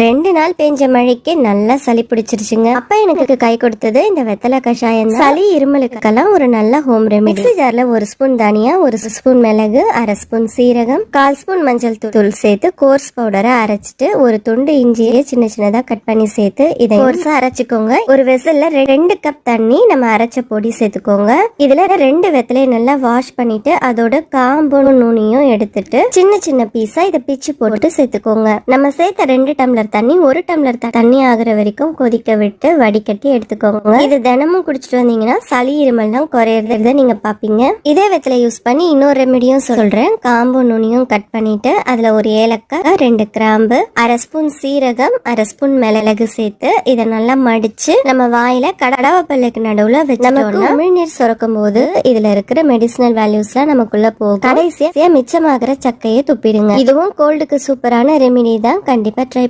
2 நாள் பெஞ்ச மழைக்கு நல்லா சளி பிடிச்சிருச்சுங்க. அப்ப எனக்கு கை கொடுத்தது இந்த வெத்தலை கஷாயம். சளி இருமலுக்கெல்லாம் ஒரு நல்ல ஹோம் ரெமெடி. மிக்ஸி ஜார்ல 1 ஸ்பூன் தனியா, 1 ஸ்பூன் மிளகு, 1/2 ஸ்பூன் சீரகம், 1/4 ஸ்பூன் மஞ்சள் தூள் சேர்த்து கோர்ஸ் பவுடரை அரைச்சிட்டு, ஒரு துண்டு இஞ்சியை சின்ன சின்னதா கட் பண்ணி சேர்த்து இதை கோர்ஸா அரைச்சுக்கோங்க. ஒரு வெசல்ல 2 கப் தண்ணி நம்ம அரைச்ச பொடி சேர்த்துக்கோங்க. இதுல 2 வெத்தலையை நல்லா வாஷ் பண்ணிட்டு அதோட காம்பு நுனியும் எடுத்துட்டு சின்ன சின்ன பீஸா இதை பிச்சு போட்டு சேர்த்துக்கோங்க. நம்ம சேர்த்த 2 டம்ளர் தண்ணி 1 டம்ளர் தண்ணி ஆகுற வரைக்கும் கொதிக்க விட்டு வடிகட்டி எடுத்துக்கோங்க. இது தினமும் குடிச்சிட்டு வந்தீங்கன்னா சளி இருமல்லாம் குறையறத நீங்க பாப்பீங்க. இதே வெத்தலை யூஸ் பண்ணி இன்னொரு ரெமெடியும் சொல்றேன். காம்பு நுனியும் கட் பண்ணிட்டு அதுல ஒரு ஏலக்காய், 2 கிராம்பு, 1/2 ஸ்பூன் சீரகம், 1/2 ஸ்பூன் மிளகு சேர்த்து இதை நல்லா மடிச்சு நம்ம வாயில கடவ பல்லுக்கு நடுவுல வச்சோம்னா உமிழ்நீர் சுரக்கும் போது இதுல இருக்கிற மெடிசினல் வேல்யூஸ்லாம் நமக்குள்ள போகும். கடைசியா மிச்சமாகிற சக்கையை துப்பிடுங்க. இதுவும் கோல்டுக்கு சூப்பரான ரெமெடி தான். கண்டிப்பா ட்ரை